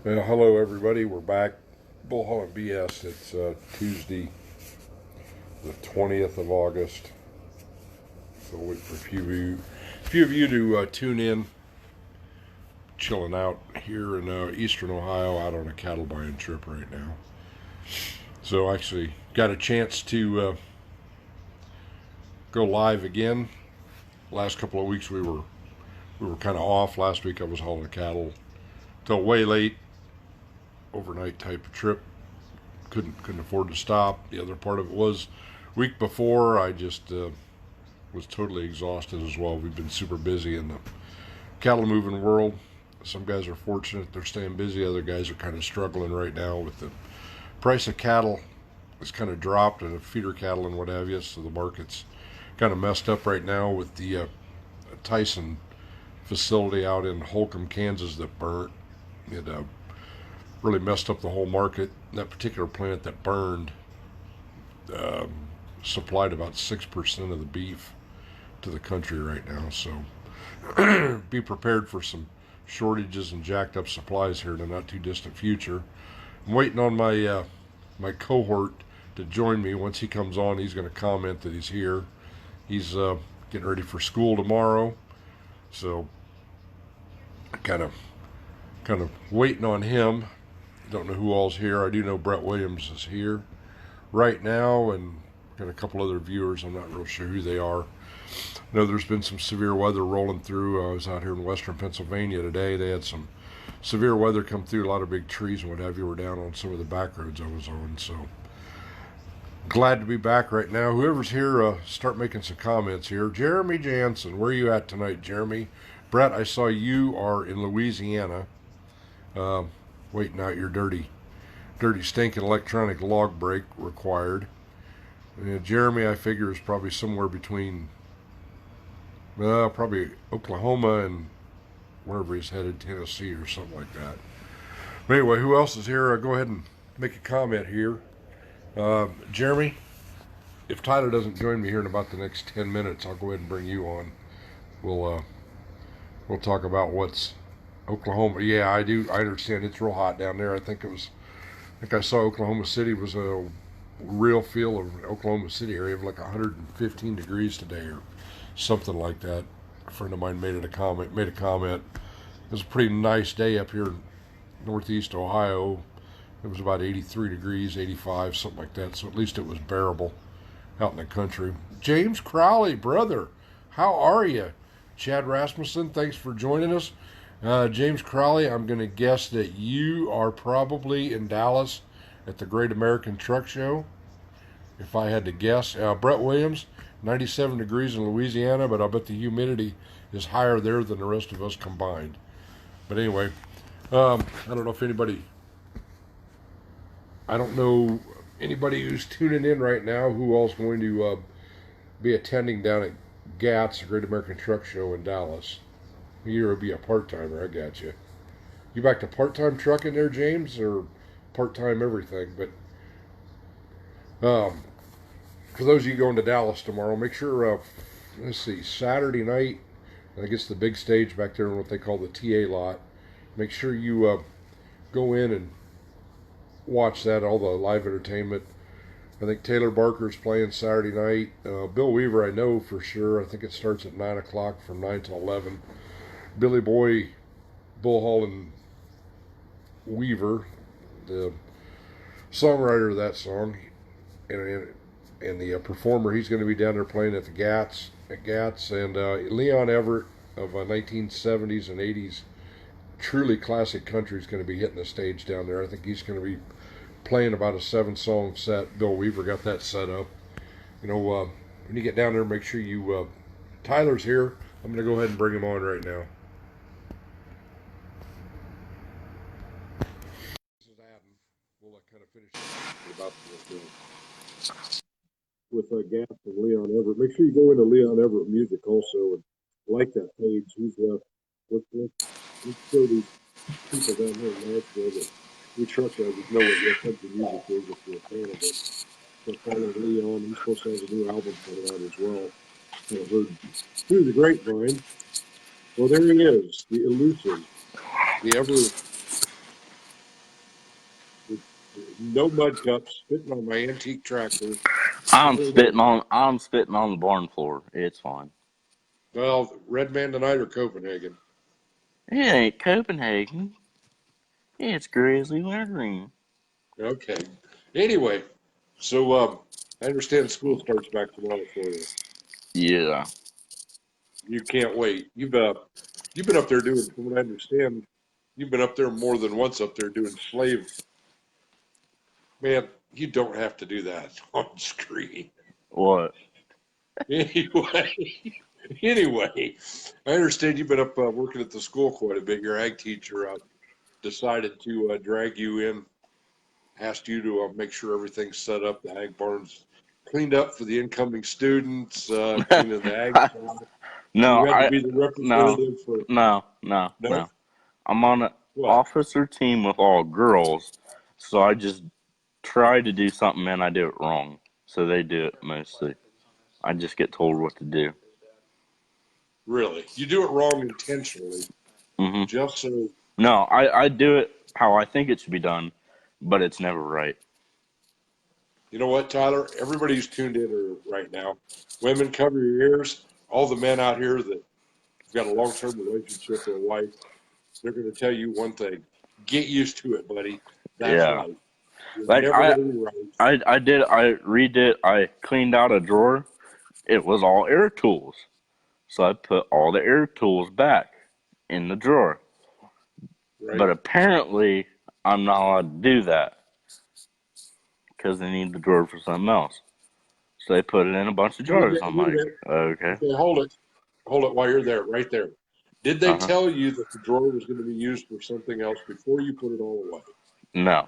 Hello, everybody. We're back. Bullhaulin BS. It's Tuesday, the 20th of August. So wait for a few of you to tune in. Chilling out here in eastern Ohio, out on a cattle buying trip right now. So actually got a chance to go live again. Last couple of weeks we were kind of off. Last week I was hauling cattle till way late, overnight type of trip. Couldn't afford to stop. The other part of it was week before I just was totally exhausted as well. We've been super busy in the cattle moving world. Some guys are fortunate, they're staying busy. Other guys are kind of struggling right now with the price of cattle. It's kind of dropped, and feeder cattle and what have you. So the market's kind of messed up right now with the Tyson facility out in Holcomb, Kansas that burnt. It really messed up the whole market. That particular plant that burned um, supplied about 6% of the beef to the country right now. So be prepared for some shortages and jacked up supplies here in the not too distant future. I'm waiting on my cohort to join me. Once he comes on, he's going to comment that he's here. He's getting ready for school tomorrow, so kind of waiting on him. Don't know who all's here. I do know Brett Williams is here right now, and got a couple other viewers. I'm not real sure who they are. I know there's been some severe weather rolling through. I was out here in western Pennsylvania today. They had some severe weather come through. A lot of big trees and what have you were down on some of the back roads I was on. So glad to be back right now. Whoever's here, start making some comments here. Jeremy Jansen, where are you at tonight, Jeremy? Brett, I saw you are in Louisiana, waiting out your dirty, stinking electronic log brake required. Jeremy, I figure, is probably somewhere between probably Oklahoma and wherever he's headed, Tennessee or something like that. But anyway, who else is here? Go ahead and make a comment here. Jeremy, if Tyler doesn't join me here in about the next 10 minutes, I'll go ahead and bring you on. We'll talk about what's Oklahoma. Yeah, I do. I understand it's real hot down there. I think I saw Oklahoma City was a real feel of Oklahoma City area of like 115 degrees today or something like that. A friend of mine made a comment. It was a pretty nice day up here in northeast Ohio. It was about 83 degrees, 85, something like that. So at least it was bearable out in the country. James Crowley, brother, how are you? Chad Rasmussen, thanks for joining us. James Crowley, I'm going to guess that you are probably in Dallas at the Great American Truck Show, if I had to guess. Brett Williams, 97 degrees in Louisiana, but I'll bet the humidity is higher there than the rest of us combined. But anyway, I don't know if I don't know anybody who's tuning in right now who all's going to be attending down at GATS, the Great American Truck Show in Dallas. You'll be a part-timer, I got you. You back to part-time trucking there, James, or part-time everything? But for those of you going to Dallas tomorrow, make sure, let's see, Saturday night, I guess the big stage back there in what they call the TA lot. Make sure you go in and watch that, all the live entertainment. I think Taylor Barker's playing Saturday night. Bill Weaver, I know for sure. I think it starts at 9 o'clock from 9 to 11. Billy Boy, Bullhaulin Weaver, the songwriter of that song, and the performer, he's going to be down there playing at the GATS, and Leon Everett of 1970s and 80s truly classic country is going to be hitting the stage down there. I think he's going to be playing about a 7-song set. Bill Weaver got that set up. When you get down there, make sure you Tyler's here. I'm going to go ahead and bring him on right now. This is Adam. We'll kind of finish about with Gap and Leon Everett. Make sure you go into Leon Everett Music also and like that page. He's let's show these people down here in Nashville that we truck drivers know what country music is if you're a fan of it. So follow Leon. He's supposed to have a new album coming out as well. I heard through the grapevine. Well, there he is, the elusive, the ever No mud cups, spitting on my antique tractor. I'm spitting on the barn floor. It's fine. Well, Red Man tonight or Copenhagen? It ain't Copenhagen. It's Grizzly Wintergreen. Okay. Anyway, so I understand school starts back tomorrow for you. Yeah. You can't wait. You've been up there doing, from what I understand, you've been up there more than once up there doing slave. Man, you don't have to do that on screen. What? Anyway, anyway, I understand you've been up working at the school quite a bit. Your ag teacher decided to drag you in, asked you to make sure everything's set up, the ag barn's cleaned up for the incoming students, cleaning the ag shop. no, You had to I be the no representative for no. no. I'm on an What? officer team with all girls, so I just try to do something and I do it wrong. So they do it mostly. I just get told what to do. Really? You do it wrong intentionally, hmm just so. No, I do it how I think it should be done, but it's never right. You know what, Tyler? Everybody who's tuned in right now, women, cover your ears. All the men out here that have got a long-term relationship with a wife, they're going to tell you one thing: get used to it, buddy. That's Yeah. right. You're Like never going to be right. I redid, I cleaned out a drawer. It was all air tools. So I put all the air tools back in the drawer. Right? But apparently, I'm not allowed to do that because they need the drawer for something else. So they put it in a bunch of Wait a drawers. minute. I'm Wait a like, minute. okay. Okay, hold it while you're there, right there. Did they Uh huh. tell you that the drawer was going to be used for something else before you put it all away? No.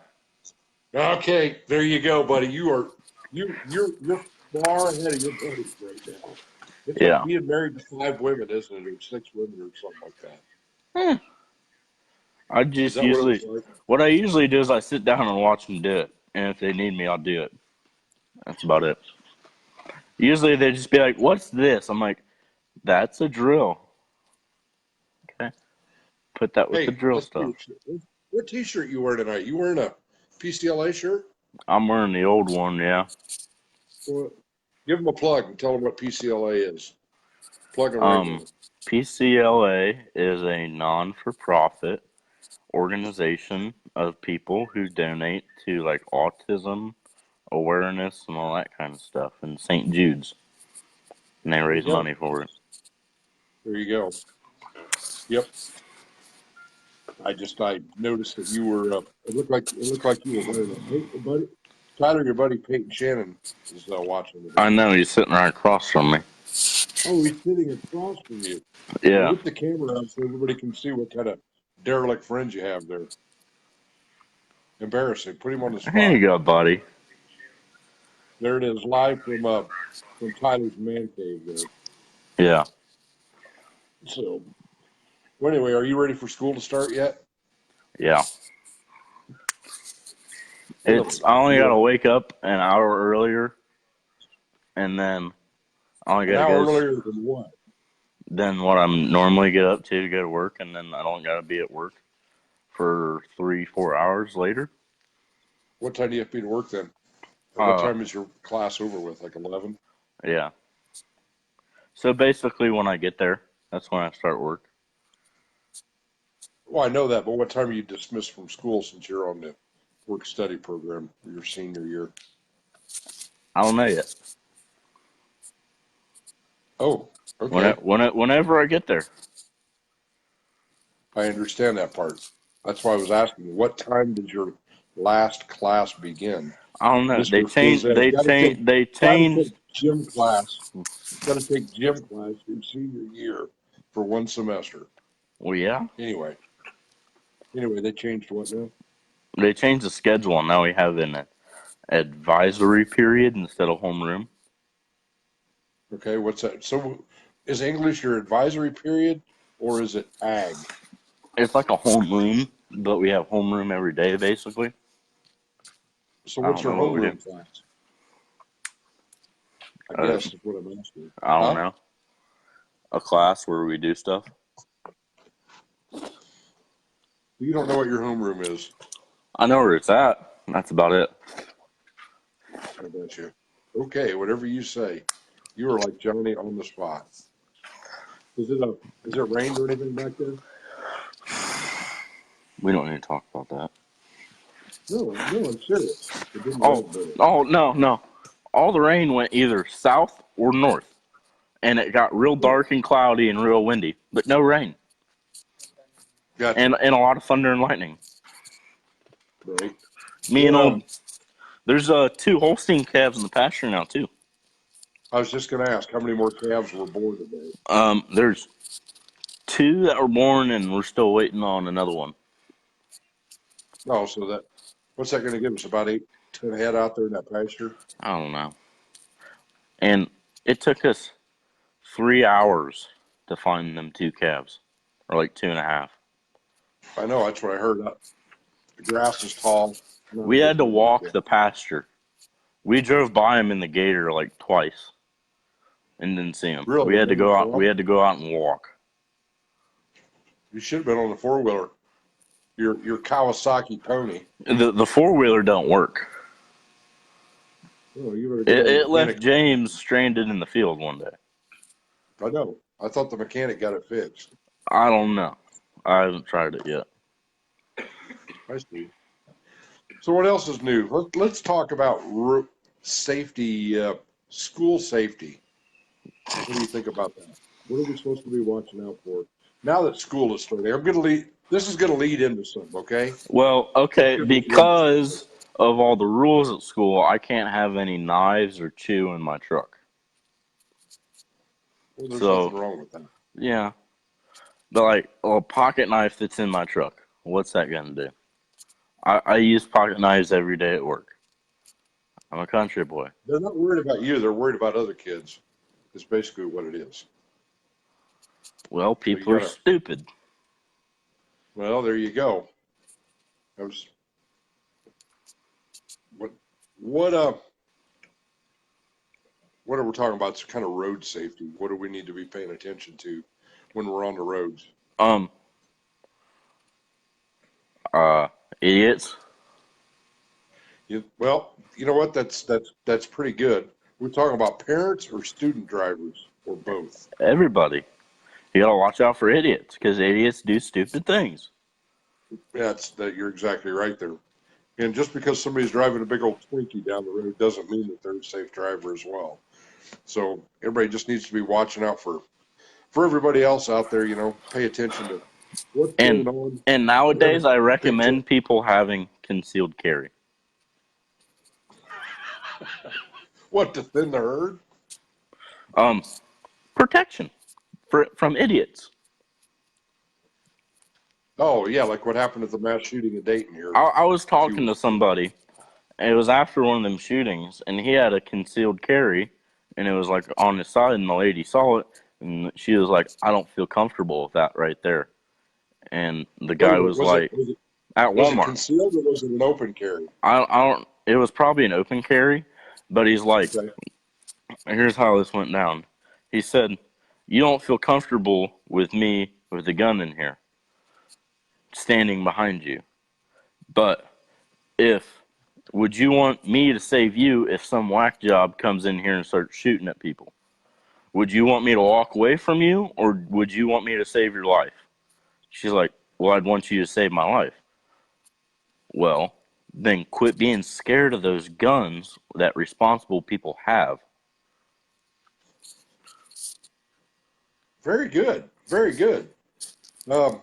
Okay, there you go, buddy. You're far ahead of your buddies right now. It's like Yeah. being married to five women, isn't it, or six women, or something like that. Eh, I Is just that what it usually, was like? what I usually do is I sit down and watch them do it. And if they need me, I'll do it. That's about it. Usually they just be like, what's this? I'm like, that's a drill. Okay. Put that with the Hey, drill let's stuff. see. What T-shirt you wear tonight? You wearing a PCLA shirt? I'm wearing the old one, yeah. Well, give them a plug and tell them what PCLA is. Plug them right Um, now. PCLA is a non-for-profit organization of people who donate to like autism awareness and all that kind of stuff in St. Jude's, and they There you raise go. money for it. There you go. Yep. I noticed that you were. It looked like you were wearing it. Hey, buddy, Tyler, your buddy Peyton Shannon is watching I today. know he's sitting right across from me. Oh, he's sitting across from you. Well, Yeah. whip the camera up so everybody can see what kind of derelict friends you have there. Embarrassing. Put him on the Here you spot. go, buddy. There it is, live from Tyler's man cave there. Yeah. So, well, anyway, are you ready for school to start yet? Yeah. Really? I only You gotta wake up an hour earlier, and then I only an gotta hour go earlier than what? than what I'm normally get up to go to work, and then I don't gotta be at work for 3, 4 hours later. What time do you have to be to work then? Or what Uh, time is your class over with? Like 11? yeah. So basically, when I get there, that's when I start work. Well, I know that, but what time are you dismissed from school since you're on the work study program for your senior year? I don't know yet. Oh, okay. Whenever I get there, I understand that part. That's why I was asking, what time did your last class begin? I don't know. Mr. Fizzet's They got to take changed. gym class. Got to take gym class your senior year for one semester. Well, yeah, Anyway, they changed what now? they changed the schedule, and now we have an advisory period instead of homeroom. Okay, what's that? So, is English your advisory period, or is it ag? It's like a homeroom, but we have homeroom every day, basically. So, I what's don't your know what we do. homeroom class? I Uh, guess is what I'm asking. I don't Huh? know. A class where we do stuff. You don't know what your homeroom is. I know where it's at. That's about it. I bet you. Okay, whatever you say. You are like Johnny on the spot. Is it rained or anything back there? We don't need to talk about that. No, no, I'm serious. It didn't Oh, rain, did it? oh no, no. All the rain went either south or north, and it got real Oh, dark and cloudy and real windy, but no rain, gotcha. and a lot of thunder and lightning. Right. Me and Well, old, there's 2 Holstein calves in the pasture now too. I was just going to ask how many more calves were born today. There's 2 that were born, and we're still waiting on another one. Oh, so what's that going to give us? About 8 to 10 head out there in that pasture? I don't know. And it took us 3 hours to find them 2 calves, or like 2.5. I know, that's what I heard. The grass is tall. We had to walk the pasture. We drove by them in the gator like twice and didn't see them. We Really? had to Never go out. saw We 'em? had to go out and walk. You should have been on the four-wheeler. Your Kawasaki pony. The 4-wheeler don't work. Oh, you better get It, on the it left mechanic. James stranded in the field one day. I know. I thought the mechanic got it fixed. I don't know. I haven't tried it yet. I see. So what else is new? Let's talk about safety, school safety. What do you think about that? What are we supposed to be watching out for now that school is starting? This is going to lead into something, okay? Well, okay, because of all the rules at school, I can't have any knives or chew in my truck. Well, there's So, nothing wrong with that. yeah. But like a pocket knife that's in my truck, what's that going to do? I use pocket knives every day at work. I'm a country boy. They're not worried about you. They're worried about other kids. Is basically what it is. Well, So you people are gotta. stupid. Well, there you go. I was. What? What? What are we talking about? It's kind of road safety. What do we need to be paying attention to when we're on the roads? Um, Idiots. Well, you know what? That's pretty good. We're talking about parents or student drivers or both. Everybody. You gotta watch out for idiots, because idiots do stupid things. You're exactly right there. And just because somebody's driving a big old Twinkie down the road doesn't mean that they're a safe driver as well. So everybody just needs to be watching out for everybody else out there. Pay attention to what's And going on. and nowadays, I recommend people having concealed carry. What, to thin the herd? Protection from idiots. Oh yeah, like what happened at the mass shooting in Dayton here. I was talking to somebody. And it was after one of them shootings, and he had a concealed carry, and it was like on his side, and the lady saw it, and she was like, "I don't feel comfortable with that right there." And the guy was like, "At Was it Walmart." concealed or was it an open carry? I don't. It was probably an open carry, but he's like, Okay. "Here's how this went down." He said, "You don't feel comfortable with me with a gun in here, standing behind you, but if would you want me to save you if some whack job comes in here and starts shooting at people? Would you want me to walk away from you, or would you want me to save your life?" She's like, "Well, I'd want you to save my life." Well, then quit being scared of those guns that responsible people have. Very good. Very good. Um,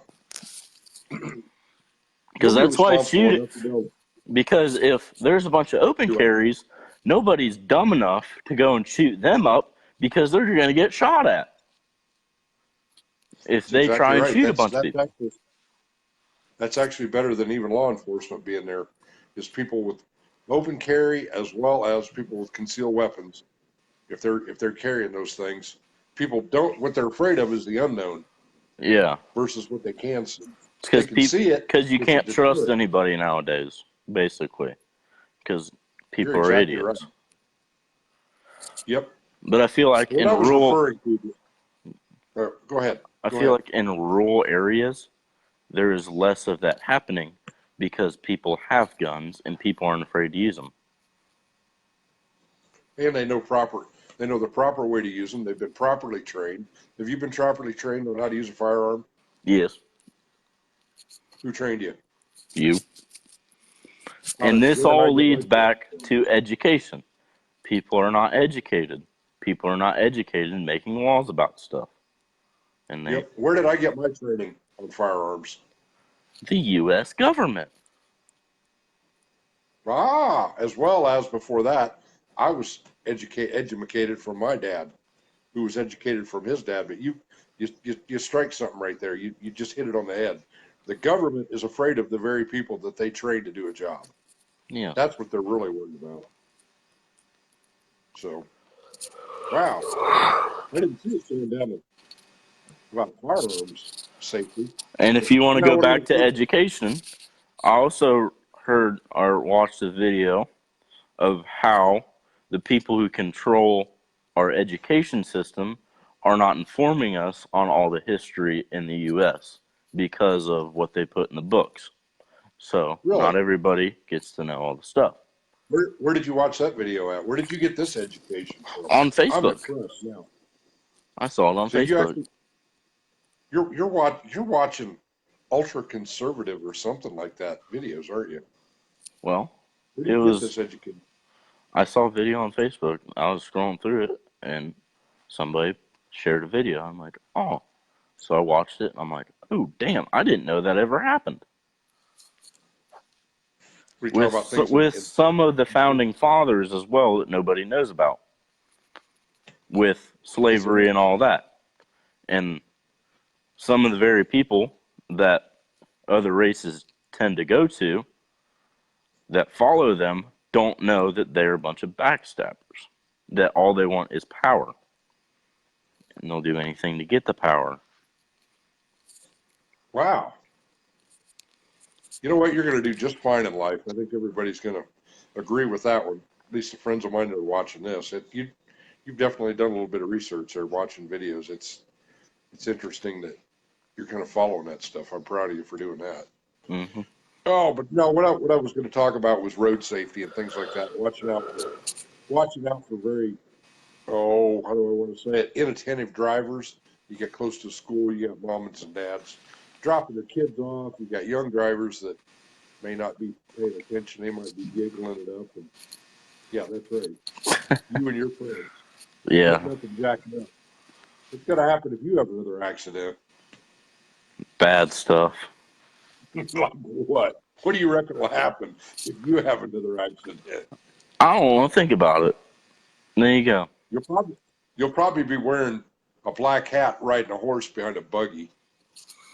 Because you'll be that's why responsible shoot. enough to know. Because if there's a bunch of open carries, nobody's dumb enough to go and shoot them up because they're going to get shot at if they try and shoot a bunch of people. That's actually better than even law enforcement being there. Is people with open carry as well as people with concealed weapons. If they're carrying those things, people don't. What they're afraid of is the unknown. Yeah. Versus what they can see. Because They can see it. Because you can't trust anybody nowadays, basically. Because people are idiots. Right. Yep. But I feel like in rural. Go ahead. I feel like in rural areas, there is less of that happening because people have guns and people aren't afraid to use them. And they know the proper way to use them. They've been properly trained. Have you been properly trained on how to use a firearm? Yes, Who trained you? you. And this Where did I all get my leads training back from? to education. People are not educated. People are not educated in making laws about stuff. And Yep. Where did I get my training on firearms? the U.S. government. As well as before that, I was educated from my dad, who was educated from his dad. But you strike something right there. You just hit it on the head. The government is afraid of the very people that they train to do a job. Yeah. That's what they're really worried about. So, wow, I didn't see it saying down about firearms safety. And if But you want to go what are back you to gonna do? education, I also heard or watched a video of how the people who control our education system are not informing us on all the history in the U.S. because of what they put in the books. So not Really? everybody gets to know all the stuff. Where did you watch that video at? Where did you get this education from? On I'm Facebook. impressed now. I saw it on So you Facebook. actually you're watching ultra conservative or something like that videos, aren't you? Well, Where do it you get was, this education? I saw a video on Facebook. I was scrolling through it and somebody shared a video. I'm like, oh. So I watched it and I'm like, oh, damn, I didn't know that ever happened. We talk about things With some of the founding fathers as well that nobody knows about, with is it slavery and all that. And some of the very people that other races tend to go to that follow them don't know that they're a bunch of backstabbers, that all they want is power. And they'll do anything to get the power. wow. You know what? You're going to do just fine in life. I think everybody's going to agree with that one. At least the friends of mine that are watching this. You've definitely done a little bit of research there, watching videos. It's interesting that you're kind of following that stuff. I'm proud of you for doing that. Hmm. Oh, but no, what I was going to talk about was road safety and things like that. Watching out for very, how do I want to say it? Inattentive drivers. You get close to school, you got moms and dads dropping their kids off. You got young drivers that may not be paying attention. They might be giggling it up. And yeah, that's right. You and your friends Yeah, getting up and jacking up. What's going to happen if you have another accident? bad stuff. Like what? What do you reckon will happen if you have another accident? I don't want to think about it. There you go. You'll probably you'll probably be wearing a black hat, riding a horse behind a buggy,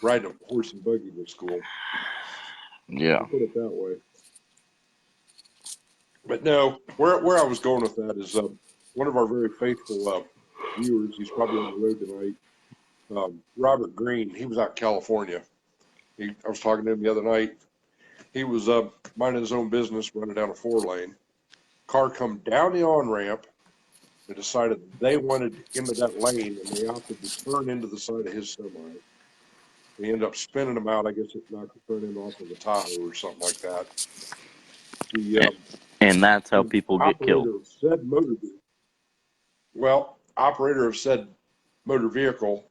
riding a horse and buggy to school. Yeah. We'll put it that way. But no, where I was going with that is one of our very faithful viewers. He's probably on the road tonight. Robert Green. He was out in California. I was talking to him the other night. He was minding his own business, running down a 4-lane. Car come down the on ramp. They decided they wanted into that lane, and they opted to turn into the side of his semi. They ended up spinning him out. I guess it knocked the front end off of the Tahoe or something like that. The, And, um, and that's how the people get killed. operator of said motor vehicle, operator of said motor vehicle.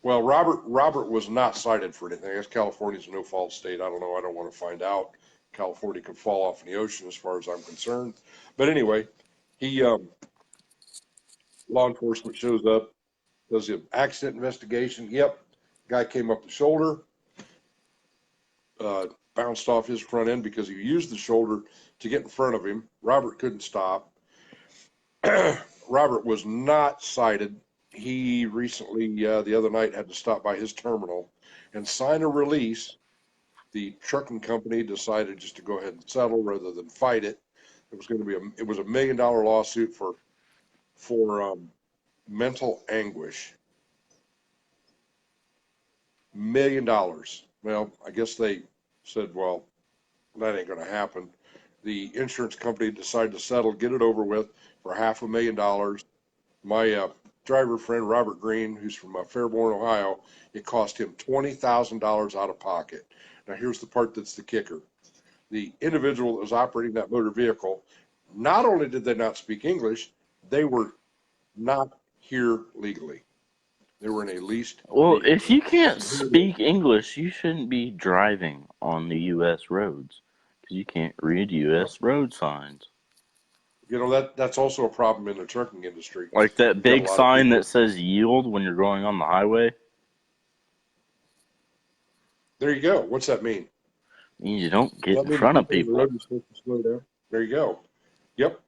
Well, Robert was not cited for anything. I guess California's a no-fault state. I don't know. I don't want to find out. California could fall off in the ocean, as far as I'm concerned. But anyway, he law enforcement shows up, does the accident investigation. Yep, guy came up the shoulder, bounced off his front end because he used the shoulder to get in front of him. Robert couldn't stop. Robert was not cited. He recently, the other night, had to stop by his terminal and sign a release. The trucking company decided just to go ahead and settle rather than fight it. It was going to be it was $1 million lawsuit for mental anguish. $1 million. Well, I guess they said, well, that ain't going to happen. The insurance company decided to settle, get it over with for $500,000. My driver friend, Robert Green, who's from Fairborn, Ohio, it cost him $20,000 out of pocket. Now, here's the part that's the kicker. The individual that was operating that motor vehicle, not only did they not speak English, they were not here legally. They were in a leased Well, vehicle. if you can't And here it is. speak English, you shouldn't be driving on the U.S. roads because you can't read Well, U.S. road signs. you know, that's also a problem in the trucking industry. Like that You've got a big lot of sign people. that says yield when you're going on the highway. There you go. What's that mean? Means you don't get That in means the front of people on the people. road are supposed to slow down. There you go. Yep.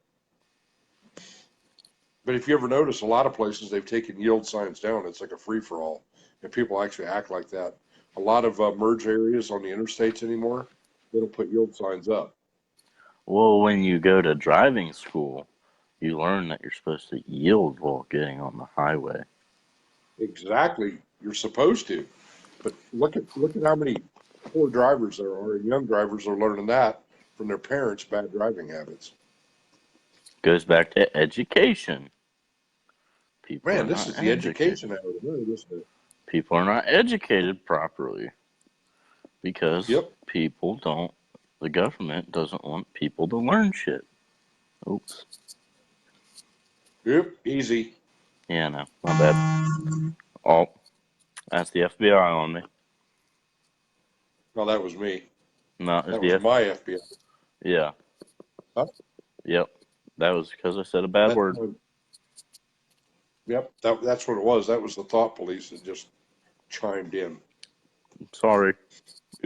But if you ever notice, a lot of places they've taken yield signs down. It's like a free for all, and people actually act like that. A lot of merge areas on the interstates anymore, they don't put yield signs up. Well, when you go to driving school, you learn that you're supposed to yield while getting on the highway. Exactly, you're supposed to. But look at how many poor drivers there are, and young drivers are learning that from their parents' bad driving habits. Goes back to education. People are Man, this not is the education educated. hour tonight, isn't it? People are not educated properly because Yep. the government doesn't want people to learn shit. Oops. Yep. Easy. Yeah, no, my bad. Oh, that's the FBI on me. No, that was me. No, it's That the was F. my FBI. Yeah. Huh? Yep. That was because I said a bad That word. Yep. That's what it was. That was the thought police that just chimed in. Sorry.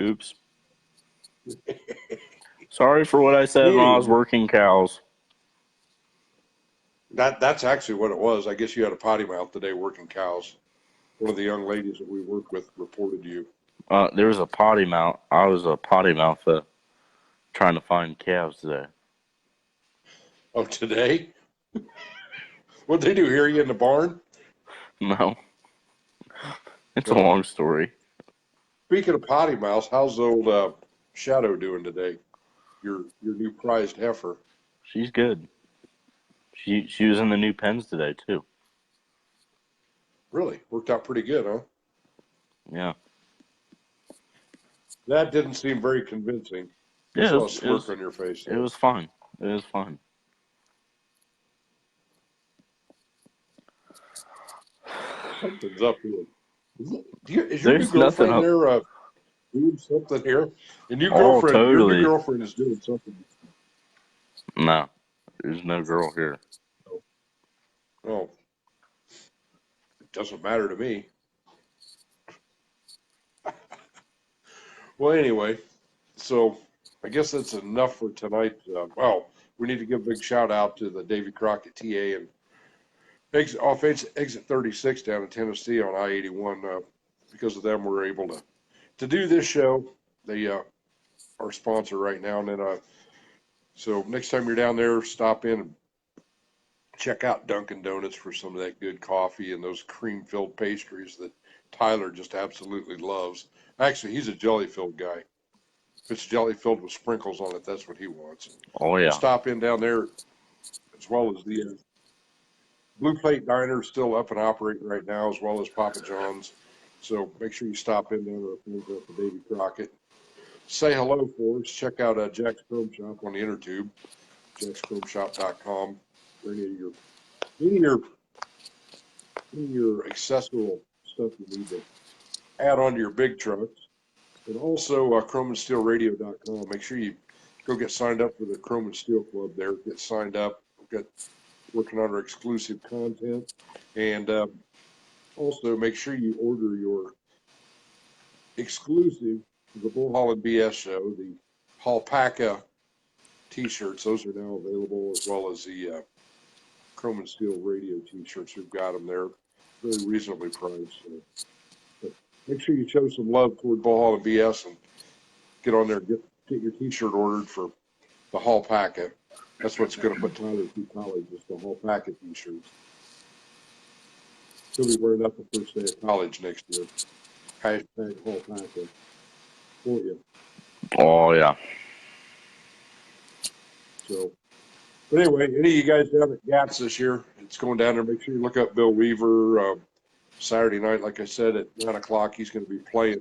Oops. Sorry for what I said when I was Anyway, working cows. that's actually what it was. I guess you had a potty mouth today working cows. One of the young ladies that we work with reported you. There was a potty mouth. I was a potty mouth trying to find calves today. Oh, today? What'd they do? Hear you in the barn? No, it's a No. long story. Speaking of potty mouths, how's old Shadow doing today? Your new prized heifer. She's good. She was in the new pens today too. Really worked out pretty good, huh? Yeah. That didn't seem very convincing. I Yeah, saw a smirk on your face it there. was fun. It was fun. Something's up here. Is your new There's nothing girlfriend up. there doing something here? Oh, Your new totally. girlfriend is doing something. No, there's no girl here. Oh, it doesn't matter to me. Well, anyway, so I guess that's enough for tonight. Well, we need to give a big shout out to the Davy Crockett TA and exit 36 down in Tennessee on I-81. Because of them, we're able to do this show. They are our sponsor right now, and then so next time you're down there, stop in and check out Dunkin' Donuts for some of that good coffee and those cream-filled pastries that Tyler just absolutely loves. Actually, he's a jelly-filled guy. If it's jelly filled with sprinkles on it, that's what he wants. Oh But yeah. stop in down there, as well as the Blue Plate Diner is still up and operating right now, as well as Papa John's. So make sure you stop in there with the Davy Crockett. Say hello for us. Check out Jack's Chrome Shop on the inner tube, jackschromeshop.com. For any of your accessible stuff you need to add onto your big trucks. And also chromeandsteelradio.com. Make sure you go get signed up for the Chrome and Steel Club there. Get signed up. We've got working on our exclusive content. And also make sure you order your exclusive the Bullhaulin BS show, the Alpaca t-shirts. Those are now available, as well as the Chrome and Steel Radio t-shirts. We've got them there, very reasonably priced. But make sure you show some love toward Bullhaulin BS and get on there and get your t-shirt ordered for the Alpaca. That's what's going to put Tyler through college, is the Alpaca t-shirts. He'll be wearing that the first day of college next year. Hashtag Alpaca for you. Oh yeah. So But anyway, any of you guys down at Gats this year, it's going down there. Make sure you look up Bill Weaver. Saturday night, like I said, at 9 o'clock, he's going to be playing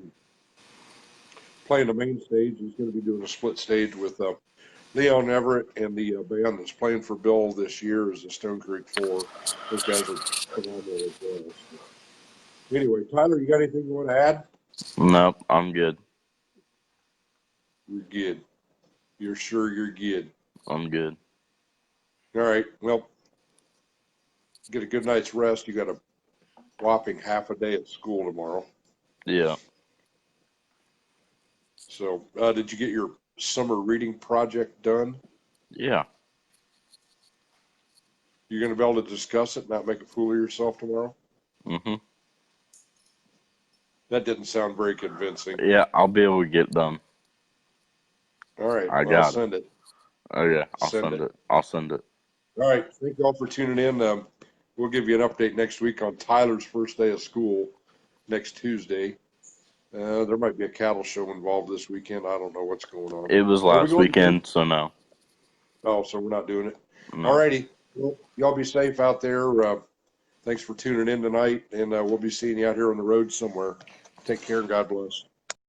the main stage. He's going to be doing a split stage with Leon Everett, and the band that's playing for Bill this year is the Stone Creek Four. Those guys are phenomenal as well. So, anyway, Tyler, you got anything you want to add? Nope, I'm good. You're good. You're sure you're good. I'm good. All right. Well, get a good night's rest. You got a whopping half a day at school tomorrow. Yeah. So, did you get your summer reading project done? Yeah. You're going to be able to discuss it, not make a fool of yourself tomorrow? Mm-hmm. That didn't sound very convincing. Yeah, I'll be able to get it done. All right. I Well, I'll got it. send it. Okay, I'll Send send it. it. I'll send it. All right. Thank you all for tuning in. We'll give you an update next week on Tyler's first day of school next Tuesday. There might be a cattle show involved this weekend. I don't know what's going on. It was Are we last going to? weekend, so no. Oh, so we're not doing it. No. All righty. Well, y'all be safe out there. Thanks for tuning in tonight, and we'll be seeing you out here on the road somewhere. Take care and God bless.